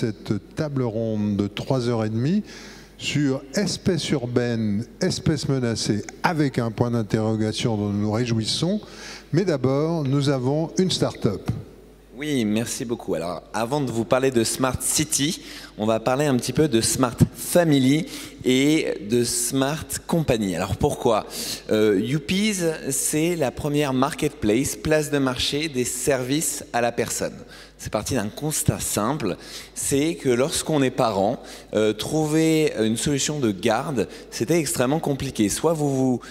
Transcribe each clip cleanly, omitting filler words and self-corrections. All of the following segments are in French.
cette table ronde de 3h30 sur espèces urbaines, espèces menacées, avec un point d'interrogation dont nous nous réjouissons. Mais d'abord, nous avons une start-up. Oui, merci beaucoup. Alors, avant de vous parler de Smart City, on va parler un petit peu de Smart Family et de Smart Company. Alors, pourquoi Youpees, c'est la première marketplace, place de marché des services à la personne. C'est parti d'un constat simple, c'est que lorsqu'on est parent, trouver une solution de garde, c'était extrêmement compliqué. Soit vous vous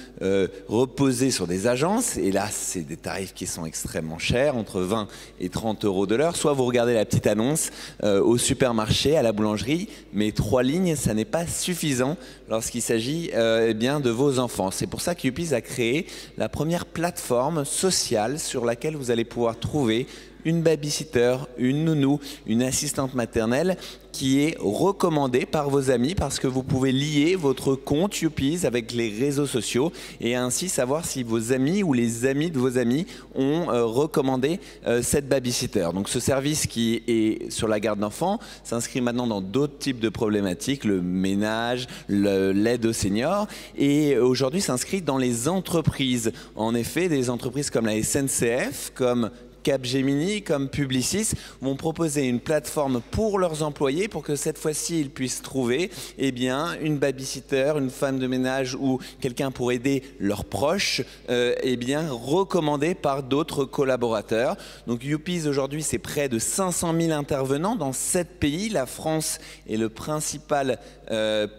reposez sur des agences, et là c'est des tarifs qui sont extrêmement chers, entre 20 et 30 euros de l'heure, soit vous regardez la petite annonce au supermarché, à la boulangerie, mais 3 lignes, ça n'est pas suffisant lorsqu'il s'agit eh bien, de vos enfants. C'est pour ça que Youpees a créé la première plateforme sociale sur laquelle vous allez pouvoir trouver une babysitter, une nounou, une assistante maternelle qui est recommandée par vos amis parce que vous pouvez lier votre compte Youpees avec les réseaux sociaux et ainsi savoir si vos amis ou les amis de vos amis ont recommandé cette babysitter. Donc ce service qui est sur la garde d'enfants s'inscrit maintenant dans d'autres types de problématiques, le ménage, l'aide aux seniors et aujourd'hui s'inscrit dans les entreprises. En effet, des entreprises comme la SNCF, comme Capgemini, comme Publicis, vont proposer une plateforme pour leurs employés pour que cette fois-ci, ils puissent trouver eh bien, une babysitter, une femme de ménage ou quelqu'un pour aider leurs proches, eh bien, recommandé par d'autres collaborateurs. Donc Youpees, aujourd'hui, c'est près de 500 000 intervenants dans 7 pays. La France est le principal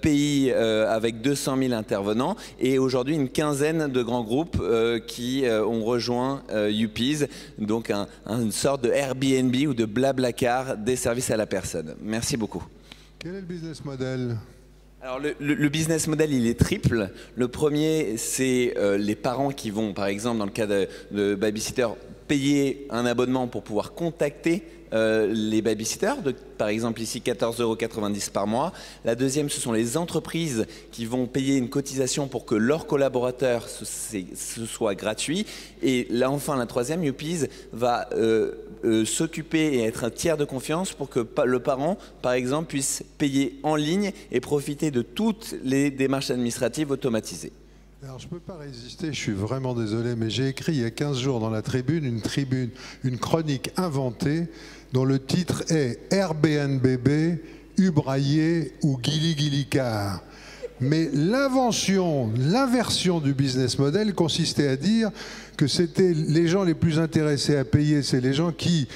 pays avec 200 000 intervenants et aujourd'hui, une quinzaine de grands groupes qui ont rejoint Youpees. Donc une sorte de Airbnb ou de Blablacar des services à la personne. Merci beaucoup. Quel est le business model ? Alors le business model, il est triple. Le premier, c'est les parents qui vont, par exemple, dans le cas de babysitter, payer un abonnement pour pouvoir contacter les babysitters, par exemple ici 14,90 € par mois. La deuxième, ce sont les entreprises qui vont payer une cotisation pour que leurs collaborateurs, ce soit gratuit. Et là enfin, la troisième, Youpees va s'occuper et être un tiers de confiance pour que le parent, par exemple, puisse payer en ligne et profiter de toutes les démarches administratives automatisées. Alors, je ne peux pas résister, je suis vraiment désolé, mais j'ai écrit il y a 15 jours dans la tribune, une chronique inventée dont le titre est « Airbnb, Ubraillé ou Guili-Guili-Car ». Mais l'inversion du business model consistait à dire que c'était les gens les plus intéressés à payer, c'est les gens qui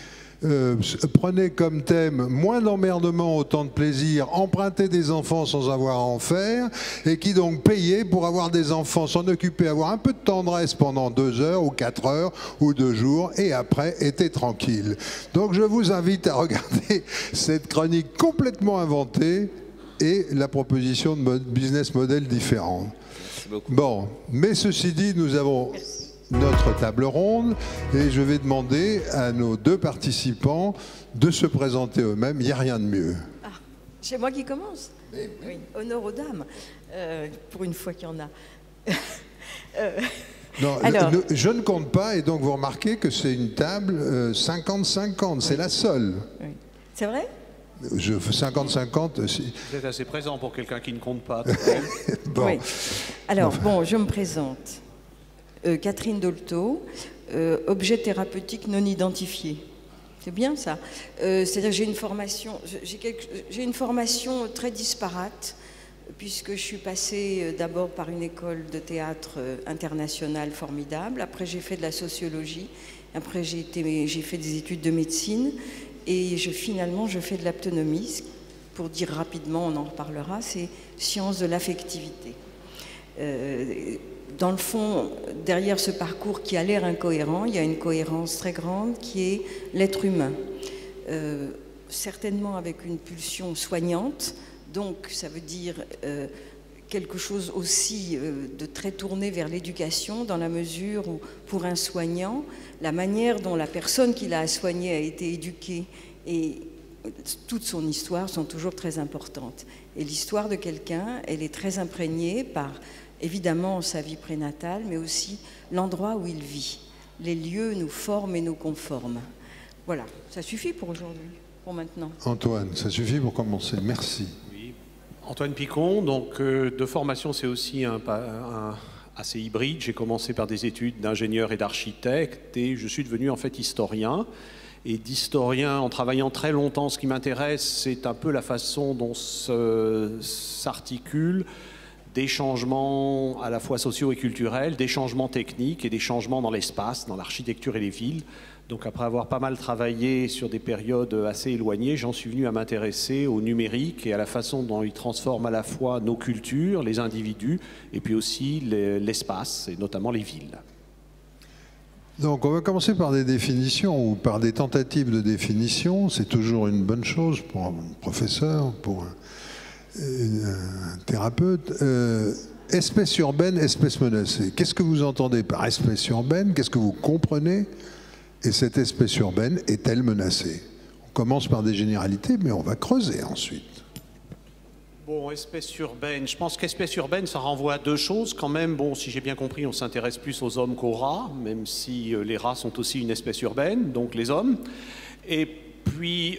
prenaient comme thème moins d'emmerdement, autant de plaisir, emprunter des enfants sans avoir à en faire, et qui donc payaient pour avoir des enfants, s'en occuper, avoir un peu de tendresse pendant 2 heures ou 4 heures ou 2 jours, et après étaient tranquilles. Donc je vous invite à regarder cette chronique complètement inventée et la proposition de business model différent. Merci beaucoup. Bon, mais ceci dit, nous avons notre table ronde et je vais demander à nos 2 participants de se présenter eux-mêmes. Il n'y a rien de mieux. Ah, c'est moi qui commence. Oui, honneur aux dames, pour une fois qu'il y en a. Non, alors, je ne compte pas et donc vous remarquez que c'est une table 50-50, c'est la seule. oui. C'est vrai ? 50-50. Vous êtes assez présent pour quelqu'un qui ne compte pas. Bon. Oui. Alors, bon, je me présente. Catherine Dolto, objet thérapeutique non identifié. C'est bien ça. C'est-à-dire que j'ai une formation très disparate, puisque je suis passée d'abord par une école de théâtre internationale formidable. Après, j'ai fait de la sociologie. Après, j'ai fait des études de médecine. Et finalement, je fais de l'aptonomie. Pour dire rapidement, on en reparlera, c'est sciences de l'affectivité. Dans le fond, derrière ce parcours qui a l'air incohérent, il y a une cohérence très grande qui est l'être humain. Certainement avec une pulsion soignante, donc ça veut dire quelque chose aussi de très tourné vers l'éducation, dans la mesure où, pour un soignant, la manière dont la personne qui l'a soigné a été éduquée et toute son histoire sont toujours très importantes. Et l'histoire de quelqu'un, elle est très imprégnée par, évidemment, sa vie prénatale, mais aussi l'endroit où il vit. Les lieux nous forment et nous conforment. Voilà, ça suffit pour aujourd'hui. pour maintenant. Antoine, ça suffit pour commencer. Merci. Oui. Antoine Picon, donc de formation, c'est aussi assez hybride. J'ai commencé par des études d'ingénieur et d'architecte et je suis devenu en fait historien. Et d'historien, en travaillant très longtemps, ce qui m'intéresse, c'est un peu la façon dont s'articulent des changements à la fois sociaux et culturels, des changements techniques et des changements dans l'espace, dans l'architecture et les villes. Donc après avoir pas mal travaillé sur des périodes assez éloignées, j'en suis venu à m'intéresser au numérique et à la façon dont il transforme à la fois nos cultures, les individus, et puis aussi l'espace, et notamment les villes. Donc on va commencer par des définitions ou par des tentatives de définition. C'est toujours une bonne chose pour un professeur, pour un thérapeute. Espèce urbaine, espèce menacée. Qu'est-ce que vous entendez par espèce urbaine? Qu'est-ce que vous comprenez? Et cette espèce urbaine est-elle menacée? On commence par des généralités, mais on va creuser ensuite. Bon, espèce urbaine, je pense qu'espèce urbaine, ça renvoie à deux choses quand même. Bon, si j'ai bien compris, on s'intéresse plus aux hommes qu'aux rats, même si les rats sont aussi une espèce urbaine, donc les hommes. Et puis,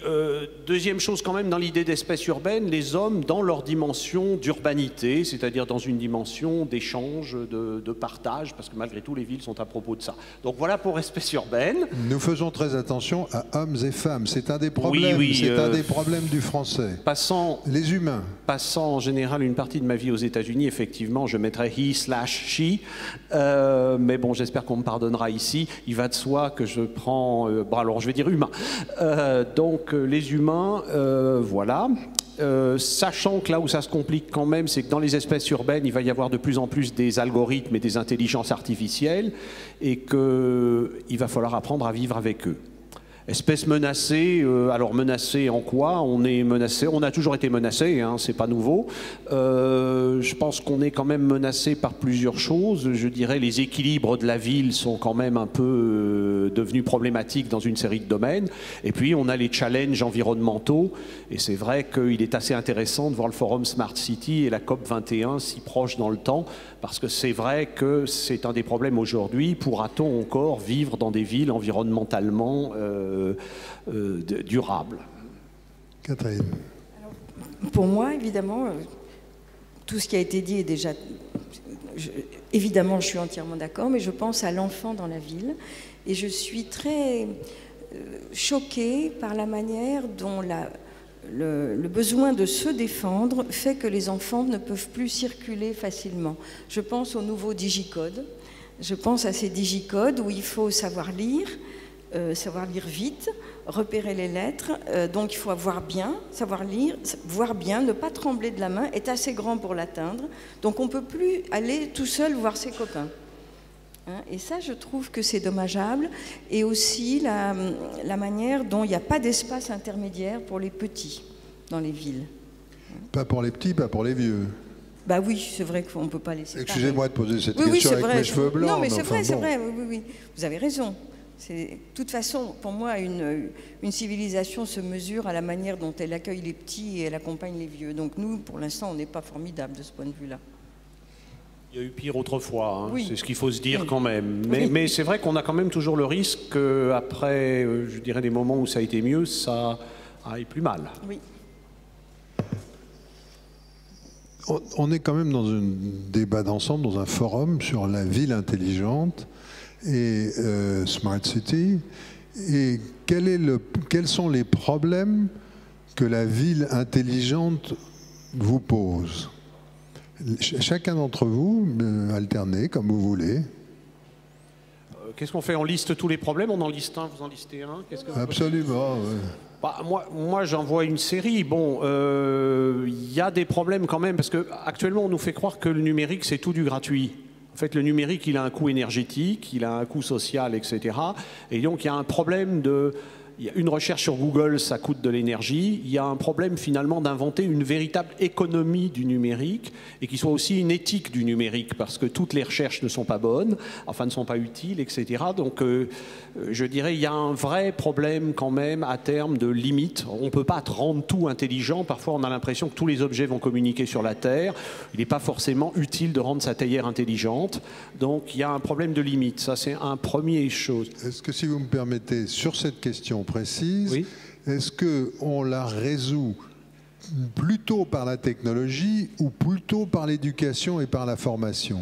deuxième chose quand même, dans l'idée d'espèce urbaine, les hommes dans leur dimension d'urbanité, c'est-à-dire dans une dimension d'échange, de partage, parce que malgré tout, les villes sont à propos de ça. Donc voilà pour espèce urbaine. Nous faisons très attention à hommes et femmes. C'est un des problèmes, c'est un des problèmes du français. Les humains. Passant en général une partie de ma vie aux États-Unis, effectivement, je mettrais he/she. Mais bon, j'espère qu'on me pardonnera ici. Il va de soi que je prends... bon, alors, je vais dire humain. Donc les humains, voilà. Sachant que là où ça se complique quand même, c'est que dans les espèces urbaines, il va y avoir de plus en plus des algorithmes et des intelligences artificielles et qu'il va falloir apprendre à vivre avec eux. Espèce menacée, alors menacée en quoi? On est menacé, on a toujours été menacé, hein, c'est pas nouveau. Je pense qu'on est quand même menacé par plusieurs choses. Je dirais les équilibres de la ville sont quand même un peu devenus problématiques dans une série de domaines. Et puis on a les challenges environnementaux. Et c'est vrai qu'il est assez intéressant de voir le forum Smart City et la COP 21 si proches dans le temps, parce que c'est vrai que c'est un des problèmes aujourd'hui. Pourra-t-on encore vivre dans des villes environnementalement durables? Catherine. Alors, pour moi, évidemment, tout ce qui a été dit est déjà... évidemment, je suis entièrement d'accord, mais je pense à l'enfant dans la ville. Et je suis très choquée par la manière dont le besoin de se défendre fait que les enfants ne peuvent plus circuler facilement. Je pense au nouveau digicode. Je pense à ces digicodes où il faut savoir lire vite, repérer les lettres, donc il faut voir bien, savoir lire, voir bien, ne pas trembler de la main, est assez grand pour l'atteindre, donc on ne peut plus aller tout seul voir ses copains. Hein, et ça, je trouve que c'est dommageable, et aussi la manière dont il n'y a pas d'espace intermédiaire pour les petits dans les villes. Pas pour les petits, pas pour les vieux. Bah oui, c'est vrai qu'on ne peut pas laisser. Excusez-moi de poser cette question avec mes cheveux blancs. Non, mais c'est enfin, vrai, c'est bon. vrai, oui. Vous avez raison. De toute façon, pour moi, une civilisation se mesure à la manière dont elle accueille les petits et elle accompagne les vieux. Donc nous, pour l'instant, on n'est pas formidable de ce point de vue-là. Il y a eu pire autrefois, hein. Oui. C'est ce qu'il faut se dire quand même. Oui. Mais c'est vrai qu'on a quand même toujours le risque qu'après, je dirais, des moments où ça a été mieux, ça aille plus mal. Oui. On est quand même dans un débat d'ensemble, dans un forum sur la ville intelligente et Smart City. Et quels sont les problèmes que la ville intelligente vous pose? Chacun d'entre vous, alternez comme vous voulez. Qu'est-ce qu'on fait? On liste tous les problèmes? On en liste un, vous en listez un? Absolument. Ouais. Bah, moi j'en vois une série. Bon, y a des problèmes quand même, parce qu'actuellement on nous fait croire que le numérique c'est tout du gratuit. En fait, le numérique, il a un coût énergétique, il a un coût social, etc. Et donc, il y a un problème de... Il y a une recherche sur Google, ça coûte de l'énergie. Il y a un problème, finalement, d'inventer une véritable économie du numérique et qui soit aussi une éthique du numérique, parce que toutes les recherches ne sont pas bonnes, enfin, ne sont pas utiles, etc. Donc, je dirais, il y a un vrai problème, quand même, à terme, de limite. On ne peut pas rendre tout intelligent. Parfois, on a l'impression que tous les objets vont communiquer sur la Terre. Il n'est pas forcément utile de rendre sa théière intelligente. Donc, il y a un problème de limite. Ça, c'est un premier chose. Est-ce que, si vous me permettez, sur cette question précise, oui. est-ce qu'on la résout plutôt par la technologie ou plutôt par l'éducation et par la formation?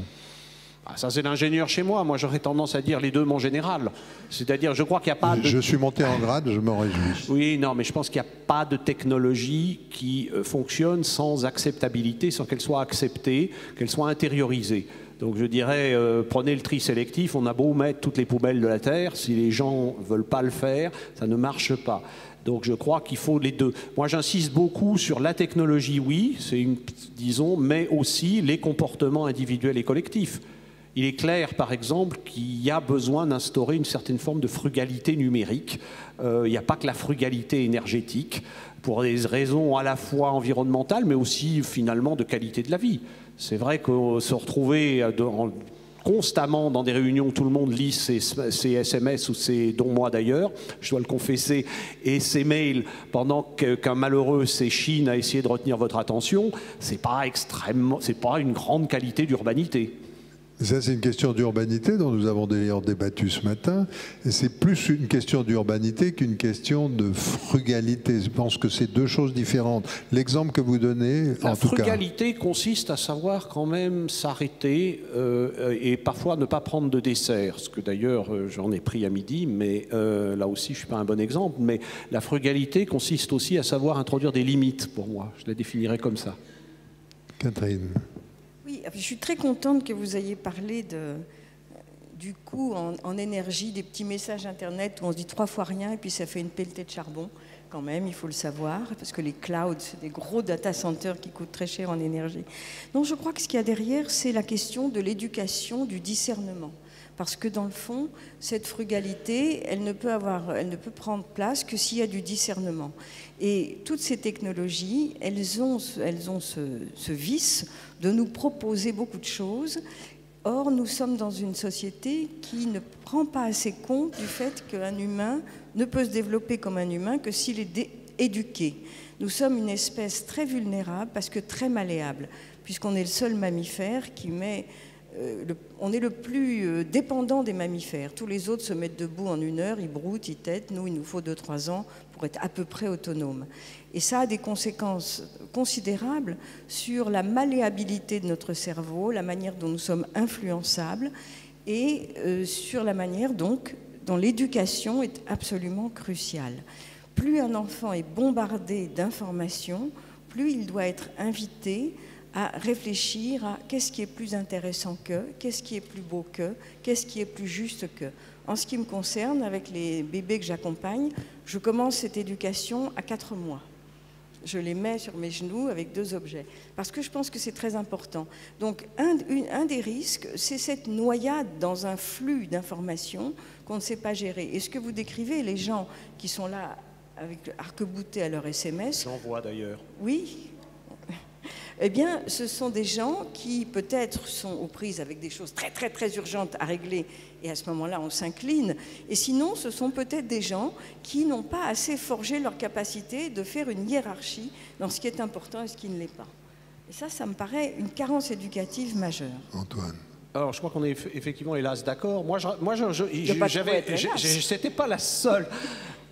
Ah, ça, c'est l'ingénieur chez moi. Moi, j'aurais tendance à dire les deux, mon général. C'est-à-dire, je crois qu'il n'y a pas de... Je suis monté en grade, je m'en réjouis. Oui, non, mais je pense qu'il n'y a pas de technologie qui fonctionne sans acceptabilité, sans qu'elle soit acceptée, qu'elle soit intériorisée. Donc je dirais, prenez le tri sélectif, on a beau mettre toutes les poubelles de la Terre, si les gens ne veulent pas le faire, ça ne marche pas. Donc je crois qu'il faut les deux. Moi j'insiste beaucoup sur la technologie, oui, disons, mais aussi les comportements individuels et collectifs. Il est clair, par exemple, qu'il y a besoin d'instaurer une certaine forme de frugalité numérique. Il n'y a pas que la frugalité énergétique, pour des raisons à la fois environnementales, mais aussi finalement de qualité de la vie. C'est vrai que se retrouver constamment dans des réunions où tout le monde lit ses SMS ou ses, dont moi d'ailleurs, je dois le confesser, et ses mails pendant qu'un malheureux s'échine à essayer de retenir votre attention, c'est pas une grande qualité d'urbanité. Ça, c'est une question d'urbanité dont nous avons d'ailleurs débattu ce matin. Et c'est plus une question d'urbanité qu'une question de frugalité. Je pense que c'est deux choses différentes. L'exemple que vous donnez, en tout cas... La frugalité consiste à savoir quand même s'arrêter et parfois ne pas prendre de dessert. Ce que d'ailleurs, j'en ai pris à midi, mais là aussi, je ne suis pas un bon exemple. Mais la frugalité consiste aussi à savoir introduire des limites, pour moi. Je la définirais comme ça. Catherine. Oui, je suis très contente que vous ayez parlé du coût en énergie des petits messages Internet où on se dit 3 fois rien et puis ça fait une pelletée de charbon. Quand même, il faut le savoir, parce que les clouds, c'est des gros data centers qui coûtent très cher en énergie. Donc je crois que ce qu'il y a derrière, c'est la question de l'éducation, du discernement. Parce que dans le fond, cette frugalité, elle ne peut prendre place que s'il y a du discernement. Et toutes ces technologies, elles ont ce vice de nous proposer beaucoup de choses. Or, nous sommes dans une société qui ne prend pas assez compte du fait qu'un humain ne peut se développer comme un humain que s'il est éduqué. Nous sommes une espèce très vulnérable parce que très malléable, puisqu'on est le seul mammifère qui met... on est le plus dépendant des mammifères. Tous les autres se mettent debout en 1 heure, ils broutent, ils têtent. Nous, il nous faut 2-3 ans pour être à peu près autonome. Et ça a des conséquences considérables sur la malléabilité de notre cerveau, la manière dont nous sommes influençables et sur la manière donc dont l'éducation est absolument cruciale. Plus un enfant est bombardé d'informations, plus il doit être invité à réfléchir à qu'est-ce qui est plus intéressant que, qu'est-ce qui est plus beau que, qu'est-ce qui est plus juste que. En ce qui me concerne, avec les bébés que j'accompagne, je commence cette éducation à 4 mois. Je les mets sur mes genoux avec 2 objets, parce que je pense que c'est très important. Donc un des risques, c'est cette noyade dans un flux d'informations qu'on ne sait pas gérer. Et ce que vous décrivez, les gens qui sont là avec arc-boutés à leur SMS... J'en vois d'ailleurs. Oui. Eh bien, ce sont des gens qui peut-être sont aux prises avec des choses très, très, très urgentes à régler et à ce moment-là, on s'incline. Et sinon, ce sont peut-être des gens qui n'ont pas assez forgé leur capacité de faire une hiérarchie dans ce qui est important et ce qui ne l'est pas. Et ça me paraît une carence éducative majeure. Antoine. Alors, je crois qu'on est effectivement, hélas, d'accord. C'était pas la seule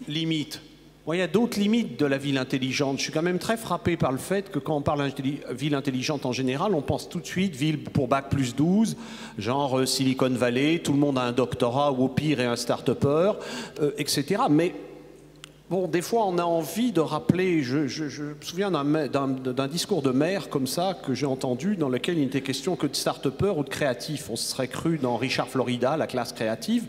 limite. Bon, il y a d'autres limites de la ville intelligente. Je suis quand même très frappé par le fait que quand on parle de ville intelligente en général, on pense tout de suite ville pour bac plus 12, genre Silicon Valley, tout le monde a un doctorat ou au pire est un start-upper, etc. Mais bon, des fois on a envie de rappeler, je me souviens d'un discours de maire comme ça que j'ai entendu dans lequel il n'était question que de start-upper ou de créatifs. On se serait cru dans Richard Florida, la classe créative.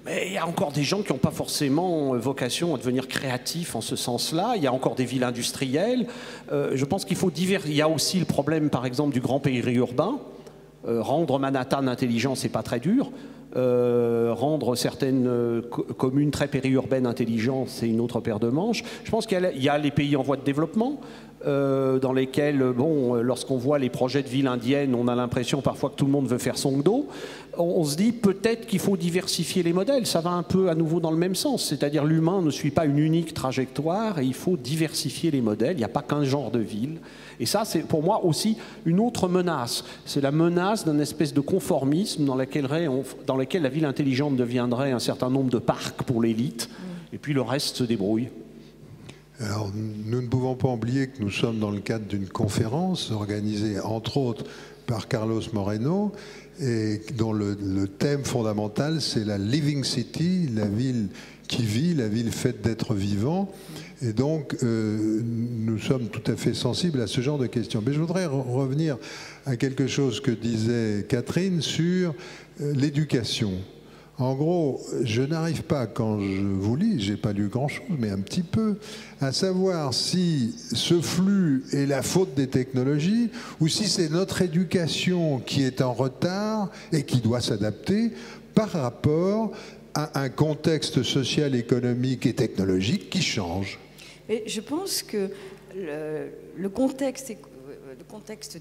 Mais il y a encore des gens qui n'ont pas forcément vocation à devenir créatifs en ce sens-là. Il y a encore des villes industrielles. Je pense qu'il faut Il y a aussi le problème, par exemple, du grand périurbain. Rendre Manhattan intelligent, c'est pas très dur. Rendre certaines communes très périurbaines intelligentes, c'est une autre paire de manches. Je pense qu'il y a les pays en voie de développement, dans lesquels, bon, lorsqu'on voit les projets de villes indiennes, on a l'impression parfois que tout le monde veut faire son dos. On se dit peut-être qu'il faut diversifier les modèles. Ça va un peu à nouveau dans le même sens. C'est-à-dire l'humain ne suit pas une unique trajectoire et il faut diversifier les modèles. Il n'y a pas qu'un genre de ville. Et ça, c'est pour moi aussi une autre menace. C'est la menace d'un espèce de conformisme dans lequel la ville intelligente deviendrait un certain nombre de parcs pour l'élite. Et puis le reste se débrouille. Alors, nous ne pouvons pas oublier que nous sommes dans le cadre d'une conférence organisée, entre autres, par Carlos Moreno, et dont le thème fondamental, c'est la Living City, la ville qui vit, la ville faite d'êtres vivants. Et donc, nous sommes tout à fait sensibles à ce genre de questions. Mais je voudrais revenir à quelque chose que disait Catherine sur l'éducation. En gros, je n'arrive pas, quand je vous lis, j'ai pas lu grand-chose, mais un petit peu, à savoir si ce flux est la faute des technologies ou si c'est notre éducation qui est en retard et qui doit s'adapter par rapport à un contexte social, économique et technologique qui change. Et je pense que le contexte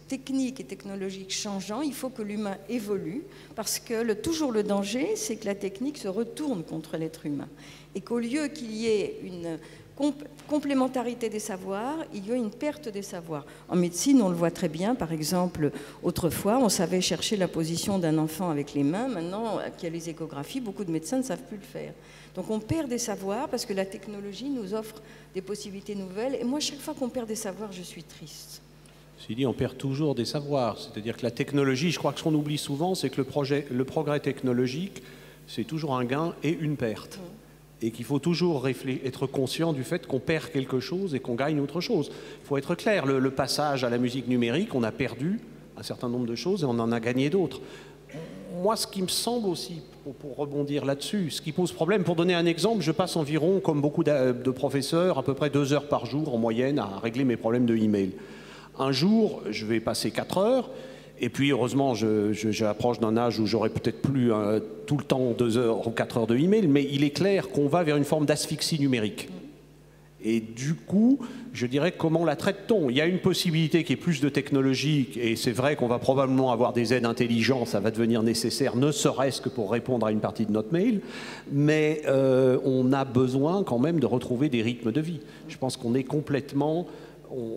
technique et technologique changeant, il faut que l'humain évolue, parce que toujours le danger, c'est que la technique se retourne contre l'être humain. Et qu'au lieu qu'il y ait une complémentarité des savoirs, il y a une perte des savoirs. En médecine, on le voit très bien. Par exemple, autrefois, on savait chercher la position d'un enfant avec les mains. Maintenant qu'il y a les échographies, beaucoup de médecins ne savent plus le faire. Donc on perd des savoirs parce que la technologie nous offre des possibilités nouvelles. Et moi, chaque fois qu'on perd des savoirs, je suis triste. Ceci dit, on perd toujours des savoirs. C'est-à-dire que la technologie, je crois que ce qu'on oublie souvent, c'est que le progrès technologique, c'est toujours un gain et une perte. Et qu'il faut toujours être conscient du fait qu'on perd quelque chose et qu'on gagne autre chose. Il faut être clair, le passage à la musique numérique, on a perdu un certain nombre de choses et on en a gagné d'autres. Moi, ce qui me semble aussi, pour rebondir là-dessus, ce qui pose problème, pour donner un exemple, je passe environ, comme beaucoup de professeurs, à peu près 2 heures par jour en moyenne à régler mes problèmes de email. Un jour, je vais passer 4 heures. Et puis, heureusement, j'approche d'un âge où j'aurai peut-être plus tout le temps 2 heures ou 4 heures de email, mais il est clair qu'on va vers une forme d'asphyxie numérique. Et du coup, je dirais, comment la traite-t-on? Il y a une possibilité qui est plus de technologie, et c'est vrai qu'on va probablement avoir des aides intelligentes, ça va devenir nécessaire, ne serait-ce que pour répondre à une partie de notre mail, mais on a besoin quand même de retrouver des rythmes de vie. Je pense qu'on est complètement...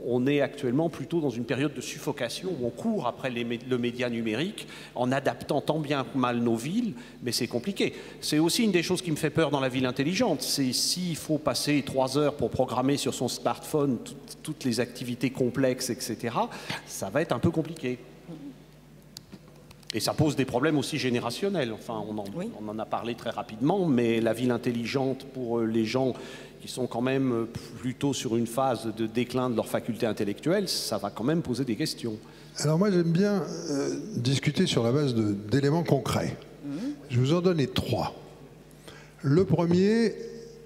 On est actuellement plutôt dans une période de suffocation où on court après le média numérique en adaptant tant bien que mal nos villes, mais c'est compliqué. C'est aussi une des choses qui me fait peur dans la ville intelligente, c'est s'il faut passer 3 heures pour programmer sur son smartphone toutes les activités complexes, etc., ça va être un peu compliqué. Et ça pose des problèmes aussi générationnels. Enfin, on en a parlé très rapidement, mais la ville intelligente pour les gens qui sont quand même plutôt sur une phase de déclin de leur faculté intellectuelle, ça va quand même poser des questions. Alors moi, j'aime bien discuter sur la base d'éléments concrets. Je vais vous en donner 3. Le premier,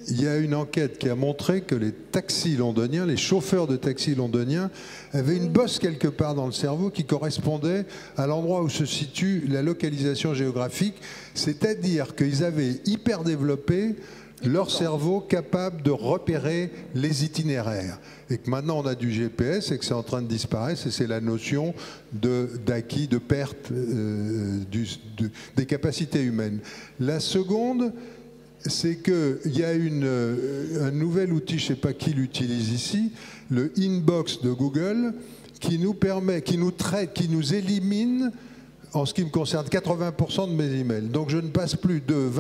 il y a une enquête qui a montré que les taxis londoniens, les chauffeurs de taxis londoniens, avaient une bosse quelque part dans le cerveau qui correspondait à l'endroit où se situe la localisation géographique, c'est-à-dire qu'ils avaient hyper développé leur cerveau capable de repérer les itinéraires. Et que maintenant on a du GPS et que c'est en train de disparaître, et c'est la notion d'acquis, de perte des capacités humaines. La seconde, c'est qu'il y a un nouvel outil, je ne sais pas qui l'utilise ici, le Inbox de Google, qui nous permet, qui nous traite, qui nous élimine, en ce qui me concerne, 80% de mes emails. Donc je ne passe plus de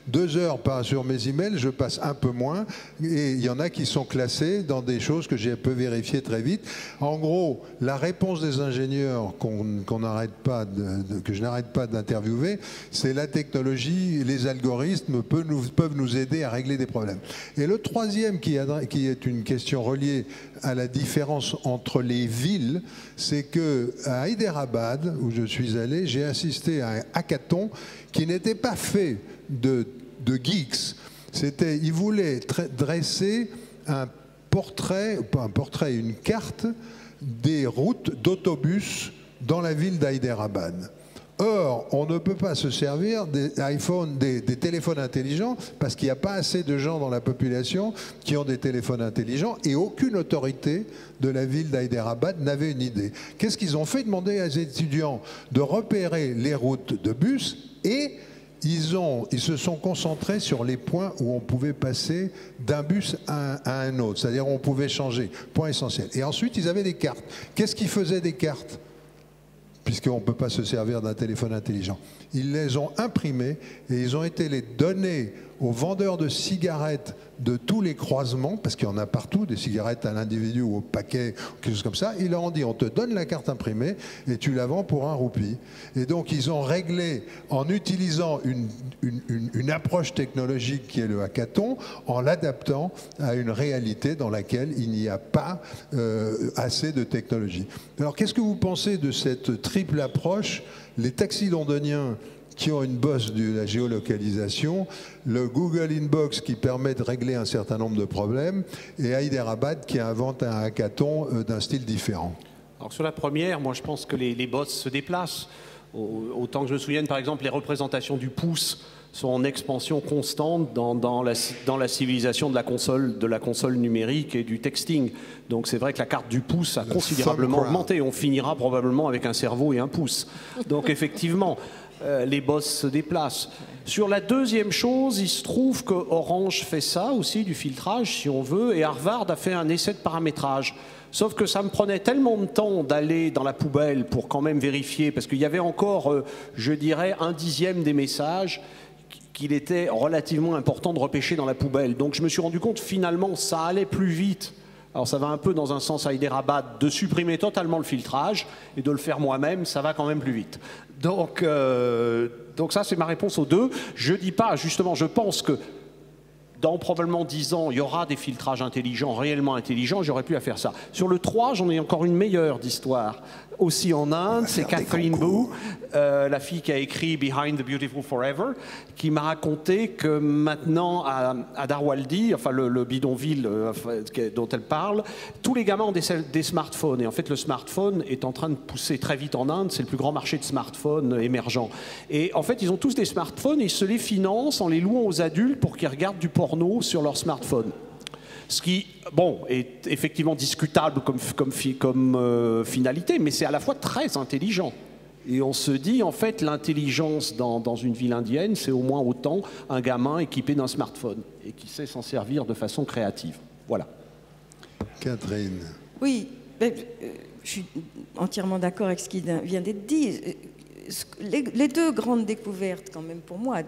2 heures sur mes emails, je passe un peu moins. Et il y en a qui sont classés dans des choses que j'ai peu vérifier très vite. En gros, la réponse des ingénieurs que je n'arrête pas d'interviewer, c'est la technologie, les algorithmes peuvent nous aider à régler des problèmes. Et le troisième, qui est une question reliée à la différence entre les villes, c'est qu'à Hyderabad, où je suis allé, j'ai assisté à un hackathon qui n'était pas fait de geeks. Ils voulaient dresser une carte des routes d'autobus dans la ville d'Hyderabad. Or, on ne peut pas se servir des téléphones intelligents parce qu'il n'y a pas assez de gens dans la population qui ont des téléphones intelligents et aucune autorité de la ville d'Hyderabad n'avait une idée. Qu'est-ce qu'ils ont fait? Demander aux étudiants de repérer les routes de bus et ils se sont concentrés sur les points où on pouvait passer d'un bus à un autre, c'est-à-dire on pouvait changer, point essentiel. Et ensuite, ils avaient des cartes. Qu'est-ce qu'ils faisaient des cartes? Puisqu'on ne peut pas se servir d'un téléphone intelligent. Ils les ont imprimés et ils ont été les donner aux vendeurs de cigarettes de tous les croisements, parce qu'il y en a partout, des cigarettes à l'individu ou au paquet, quelque chose comme ça. Ils leur ont dit, on te donne la carte imprimée et tu la vends pour 1 roupie. Et donc ils ont réglé, en utilisant une approche technologique qui est le hackathon, en l'adaptant à une réalité dans laquelle il n'y a pas assez de technologie. Alors qu'est-ce que vous pensez de cette triple approche? Les taxis londoniens qui ont une bosse de la géolocalisation, le Google Inbox qui permet de régler un certain nombre de problèmes, et Hyderabad qui invente un hackathon d'un style différent. Alors sur la première, moi je pense que les bots se déplacent. Autant que je me souvienne, par exemple, les représentations du pouce sont en expansion constante dans la civilisation de la console numérique et du texting. Donc c'est vrai que la carte du pouce a considérablement augmenté. On finira probablement avec un cerveau et un pouce. Donc effectivement, les boss se déplacent. Sur la deuxième chose, il se trouve que Orange fait ça aussi, du filtrage si on veut, et Harvard a fait un essai de paramétrage. Sauf que ça me prenait tellement de temps d'aller dans la poubelle pour quand même vérifier, parce qu'il y avait encore, je dirais, 1/10 des messages qu'il était relativement important de repêcher dans la poubelle. Donc je me suis rendu compte finalement ça allait plus vite. Alors ça va un peu dans un sens à Hyderabad, de supprimer totalement le filtrage et de le faire moi-même, ça va quand même plus vite. Donc ça c'est ma réponse aux deux. Je dis pas, justement, je pense que dans probablement 10 ans, il y aura des filtrages intelligents, réellement intelligents, j'aurais pu à faire ça. Sur le 3, j'en ai encore une meilleure d'histoire. Aussi en Inde, c'est Catherine Boo, la fille qui a écrit Behind the Beautiful Forever, qui m'a raconté que maintenant à Darwaldi, enfin le bidonville dont elle parle, tous les gamins ont des smartphones. Et en fait, le smartphone est en train de pousser très vite en Inde. C'est le plus grand marché de smartphones émergent. Et en fait, ils ont tous des smartphones et ils se les financent en les louant aux adultes pour qu'ils regardent du porno sur leur smartphone. Ce qui, bon, est effectivement discutable comme finalité, mais c'est à la fois très intelligent. Et on se dit, en fait, l'intelligence dans une ville indienne, c'est au moins autant un gamin équipé d'un smartphone et qui sait s'en servir de façon créative. Voilà. Catherine. Oui, je suis entièrement d'accord avec ce qui vient d'être dit. Les deux grandes découvertes, quand même, pour moi,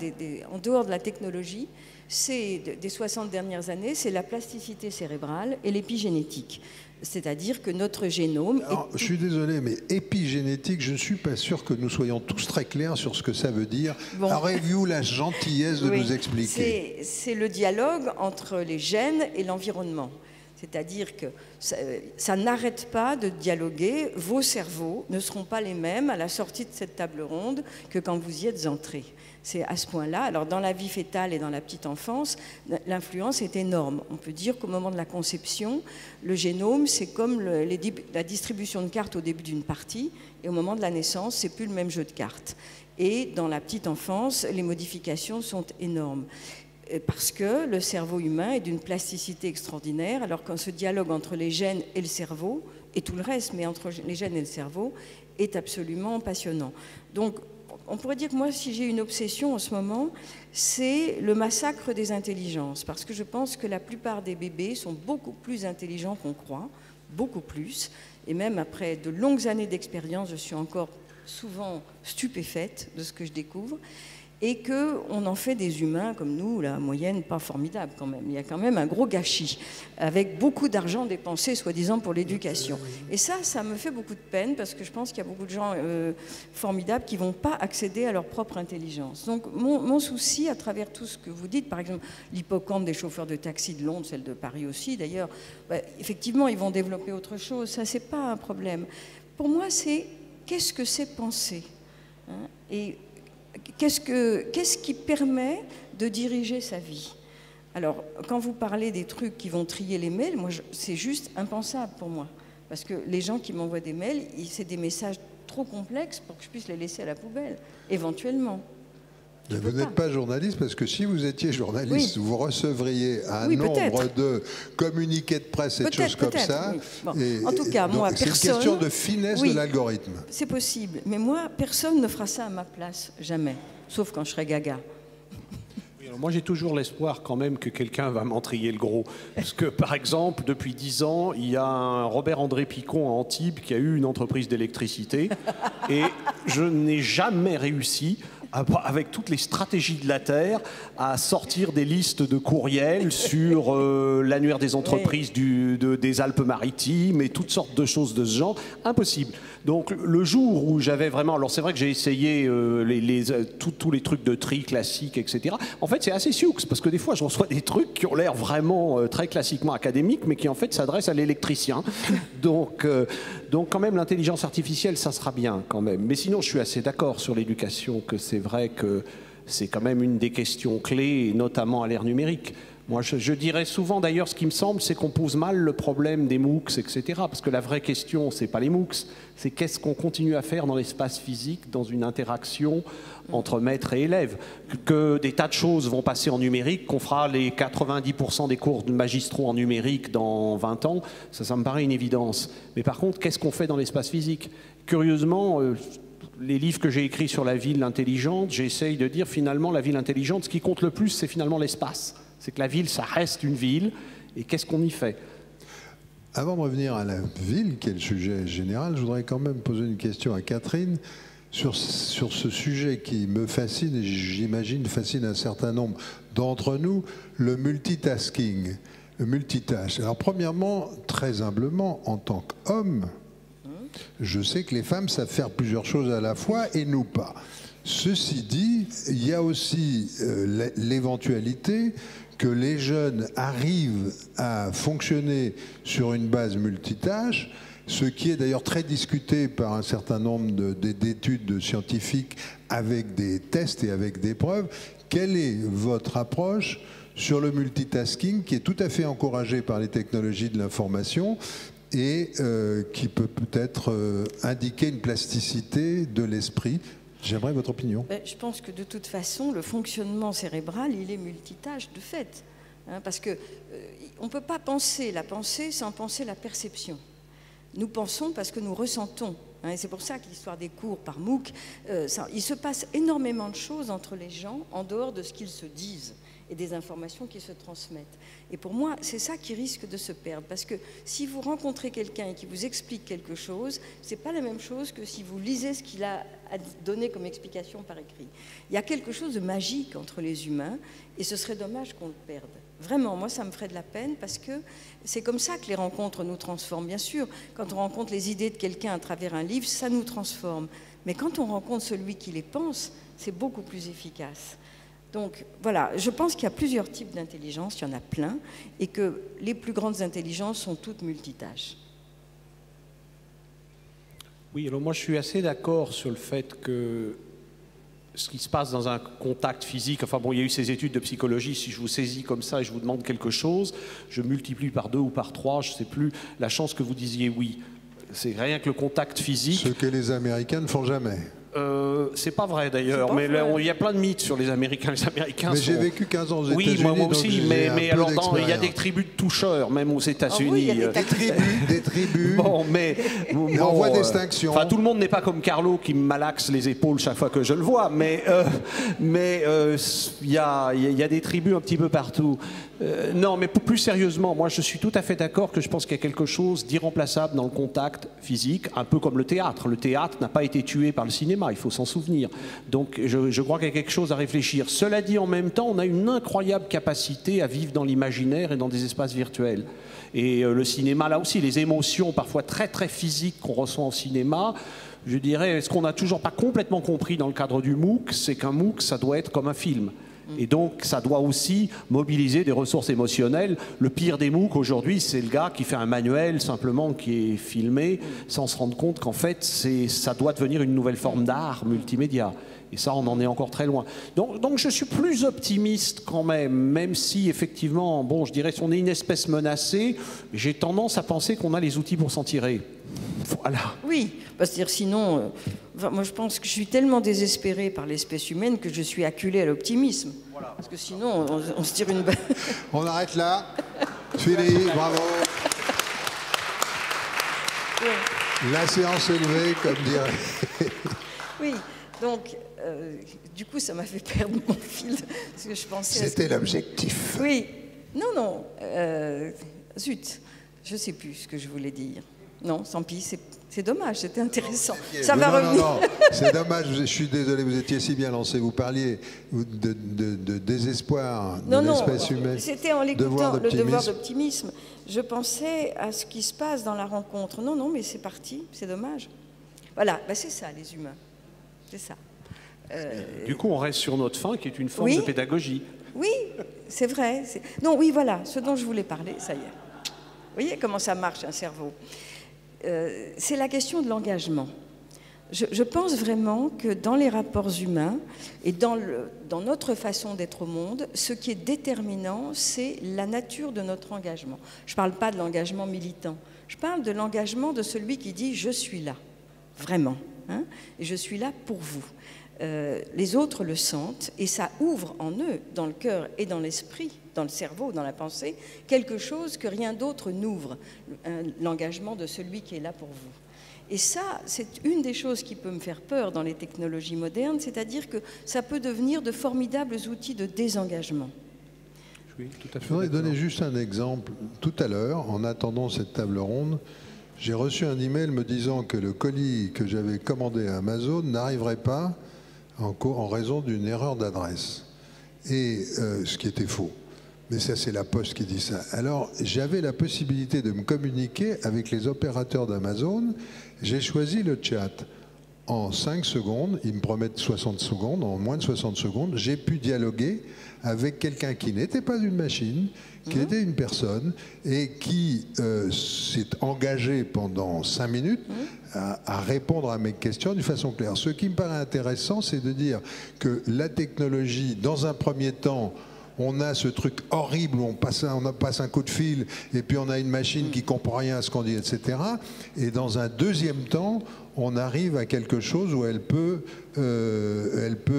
en dehors de la technologie, c'est des 60 dernières années, c'est la plasticité cérébrale et l'épigénétique. C'est-à-dire que notre génome... Alors, je suis désolé, mais épigénétique, je ne suis pas sûr que nous soyons tous très clairs sur ce que ça veut dire. Bon. Aurez-vous la gentillesse de nous expliquer? C'est le dialogue entre les gènes et l'environnement. C'est-à-dire que ça n'arrête pas de dialoguer. Vos cerveaux ne seront pas les mêmes à la sortie de cette table ronde que quand vous y êtes entrés. C'est à ce point-là. Alors, dans la vie fétale et dans la petite enfance, l'influence est énorme. On peut dire qu'au moment de la conception, le génome, c'est comme la distribution de cartes au début d'une partie, et au moment de la naissance, c'est plus le même jeu de cartes. Et dans la petite enfance, les modifications sont énormes. Parce que le cerveau humain est d'une plasticité extraordinaire, alors qu'un ce dialogue entre les gènes et le cerveau, et tout le reste, mais entre les gènes et le cerveau, est absolument passionnant. Donc, on pourrait dire que moi, si j'ai une obsession en ce moment, c'est le massacre des intelligences, parce que je pense que la plupart des bébés sont beaucoup plus intelligents qu'on croit, beaucoup plus, et même après de longues années d'expérience, je suis encore souvent stupéfaite de ce que je découvre, et qu'on en fait des humains comme nous, la moyenne pas formidable quand même. Il y a quand même un gros gâchis, avec beaucoup d'argent dépensé, soi-disant, pour l'éducation. Et ça me fait beaucoup de peine, parce que je pense qu'il y a beaucoup de gens formidables qui ne vont pas accéder à leur propre intelligence. Donc mon souci, à travers tout ce que vous dites, par exemple, l'hippocampe des chauffeurs de taxi de Londres, celle de Paris aussi d'ailleurs, effectivement, ils vont développer autre chose, ça, c'est pas un problème. Pour moi, c'est qu'est-ce que c'est penser, hein, et qu'est-ce qui permet de diriger sa vie? Alors, quand vous parlez des trucs qui vont trier les mails, moi, c'est juste impensable pour moi. Parce que les gens qui m'envoient des mails, c'est des messages trop complexes pour que je puisse les laisser à la poubelle, éventuellement. Mais vous n'êtes pas journaliste, parce que si vous étiez journaliste, vous recevriez un nombre de communiqués de presse et de choses comme ça. Oui. Bon, en tout cas, moi, personne... C'est une question de finesse de l'algorithme. C'est possible. Mais moi, personne ne fera ça à ma place, jamais. Sauf quand je serai gaga. Oui, alors moi, j'ai toujours l'espoir quand même que quelqu'un va m'en trier le gros. Parce que, par exemple, depuis 10 ans, il y a un Robert-André Picon à Antibes qui a eu une entreprise d'électricité. Et je n'ai jamais réussi avec toutes les stratégies de la Terre, à sortir des listes de courriels sur l'annuaire des entreprises des Alpes-Maritimes et toutes sortes de choses de ce genre. Impossible. Donc le jour où j'avais vraiment... Alors c'est vrai que j'ai essayé tous les trucs de tri classiques, etc. En fait, c'est assez sioux, parce que des fois, je reçois des trucs qui ont l'air vraiment très classiquement académiques, mais qui en fait s'adressent à l'électricien. Donc quand même, l'intelligence artificielle, ça sera bien quand même. Mais sinon, je suis assez d'accord sur l'éducation, que c'est vrai que c'est quand même une des questions clés, notamment à l'ère numérique. Moi, je dirais souvent, d'ailleurs, ce qui me semble, c'est qu'on pose mal le problème des MOOCs, etc. Parce que la vraie question, c'est pas les MOOCs, c'est qu'est-ce qu'on continue à faire dans l'espace physique, dans une interaction entre maître et élève. Que des tas de choses vont passer en numérique, qu'on fera les 90% des cours de magistraux en numérique dans 20 ans, ça me paraît une évidence. Mais par contre, qu'est-ce qu'on fait dans l'espace physique? Curieusement, les livres que j'ai écrits sur la ville intelligente, j'essaye de dire finalement la ville intelligente, ce qui compte le plus, c'est finalement l'espace. C'est que la ville, ça reste une ville, et qu'est-ce qu'on y fait? Avant de revenir à la ville, qui est le sujet général, je voudrais quand même poser une question à Catherine sur ce sujet qui me fascine, et j'imagine fascine un certain nombre d'entre nous, le multitasking, le multitâche. Alors premièrement, très humblement, en tant qu'homme, je sais que les femmes savent faire plusieurs choses à la fois et nous pas. Ceci dit, il y a aussi l'éventualité que les jeunes arrivent à fonctionner sur une base multitâche, ce qui est d'ailleurs très discuté par un certain nombre d'études scientifiques avec des tests et avec des preuves. Quelle est votre approche sur le multitasking qui est tout à fait encouragé par les technologies de l'information et qui peut peut-être indiquer une plasticité de l'esprit? J'aimerais votre opinion. Je pense que de toute façon, le fonctionnement cérébral, il est multitâche de fait. Hein, parce qu'on ne peut pas penser la pensée sans penser la perception. Nous pensons parce que nous ressentons. Hein, et c'est pour ça que l'histoire des cours par MOOC, il se passe énormément de choses entre les gens en dehors de ce qu'ils se disent et des informations qui se transmettent. Et pour moi, c'est ça qui risque de se perdre. Parce que si vous rencontrez quelqu'un et qui vous explique quelque chose, ce n'est pas la même chose que si vous lisez ce qu'il a donné comme explication par écrit. Il y a quelque chose de magique entre les humains et ce serait dommage qu'on le perde. Vraiment, moi, ça me ferait de la peine parce que c'est comme ça que les rencontres nous transforment. Bien sûr, quand on rencontre les idées de quelqu'un à travers un livre, ça nous transforme. Mais quand on rencontre celui qui les pense, c'est beaucoup plus efficace. Donc voilà, je pense qu'il y a plusieurs types d'intelligence, il y en a plein, et que les plus grandes intelligences sont toutes multitâches. Oui, alors moi je suis assez d'accord sur le fait que ce qui se passe dans un contact physique, enfin bon, il y a eu ces études de psychologie, si je vous saisis comme ça et je vous demande quelque chose, je multiplie par 2 ou par 3, je ne sais plus, la chance que vous disiez oui. C'est rien que le contact physique. Ce que les Américains ne font jamais. C'est pas vrai d'ailleurs, mais il y a plein de mythes sur les Américains. Les Américains mais sont... j'ai vécu 15 ans aux États-Unis. Oui, moi aussi, mais alors il y a des tribus de toucheurs, même aux États-Unis. Ah oui, des tribus. Bon, mais on voit distinction. Enfin, tout le monde n'est pas comme Carlo qui me malaxe les épaules chaque fois que je le vois, mais il y a des tribus un petit peu partout. Non, mais plus sérieusement, moi je suis tout à fait d'accord que je pense qu'il y a quelque chose d'irremplaçable dans le contact physique, un peu comme le théâtre. Le théâtre n'a pas été tué par le cinéma, il faut s'en souvenir. Donc je crois qu'il y a quelque chose à réfléchir. Cela dit, en même temps, on a une incroyable capacité à vivre dans l'imaginaire et dans des espaces virtuels. Et le cinéma, là aussi, les émotions parfois très très physiques qu'on ressent au cinéma, je dirais, ce qu'on n'a toujours pas complètement compris dans le cadre du MOOC, c'est qu'un MOOC, ça doit être comme un film. Et donc, ça doit aussi mobiliser des ressources émotionnelles. Le pire des MOOC aujourd'hui, c'est le gars qui fait un manuel simplement qui est filmé sans se rendre compte qu'en fait, ça doit devenir une nouvelle forme d'art multimédia. Et ça, on en est encore très loin. Donc je suis plus optimiste quand même si effectivement, bon, je dirais, si on est une espèce menacée, j'ai tendance à penser qu'on a les outils pour s'en tirer. Voilà. Oui, c'est-à-dire sinon, moi je pense que je suis tellement désespéré par l'espèce humaine que je suis acculé à l'optimisme. Voilà. Parce que sinon, on se tire une balle. On arrête là. Fini, bravo. Oui. La séance est levée, comme dirait. Oui, donc, du coup, ça m'a fait perdre mon fil. Parce que je pensais. C'était l'objectif. Oui. Non. Zut. Je ne sais plus ce que je voulais dire. Non, tant pis, c'est dommage, c'était intéressant. Ça va revenir. Non, c'est dommage, je suis désolé, vous étiez si bien lancé. Vous parliez de désespoir de l'espèce humaine. C'était en l'écoutant, le devoir d'optimisme. Je pensais à ce qui se passe dans la rencontre. Non, mais c'est parti, c'est dommage. Voilà, ben c'est ça, les humains. C'est ça. Du coup, on reste sur notre fin, qui est une forme de pédagogie. Oui, c'est vrai. Non, oui, voilà, ce dont je voulais parler, ça y est. Vous voyez comment ça marche, un cerveau. C'est la question de l'engagement. Je pense vraiment que dans les rapports humains et dans notre façon d'être au monde, ce qui est déterminant, c'est la nature de notre engagement. Je ne parle pas de l'engagement militant, je parle de l'engagement de celui qui dit « je suis là », vraiment, hein, et je suis là pour vous. Les autres le sentent et ça ouvre en eux, dans le cœur et dans l'esprit, dans le cerveau, dans la pensée, quelque chose que rien d'autre n'ouvre, l'engagement de celui qui est là pour vous. Et ça, c'est une des choses qui peut me faire peur dans les technologies modernes, c'est-à-dire que ça peut devenir de formidables outils de désengagement. Oui, tout à fait. Je voudrais donner juste un exemple. Tout à l'heure, en attendant cette table ronde, j'ai reçu un email me disant que le colis que j'avais commandé à Amazon n'arriverait pas en raison d'une erreur d'adresse. Et ce qui était faux. Mais ça, c'est la Poste qui dit ça. Alors, j'avais la possibilité de me communiquer avec les opérateurs d'Amazon. J'ai choisi le chat. En 5 secondes, ils me promettent 60 secondes, en moins de 60 secondes, j'ai pu dialoguer avec quelqu'un qui n'était pas une machine, qui était une personne, et qui s'est engagé pendant 5 minutes à répondre à mes questions d'une façon claire. Ce qui me paraît intéressant, c'est de dire que la technologie, dans un premier temps, on a ce truc horrible où on passe un coup de fil et puis on a une machine qui ne comprend rien à ce qu'on dit, etc. Et dans un deuxième temps, on arrive à quelque chose où elle peut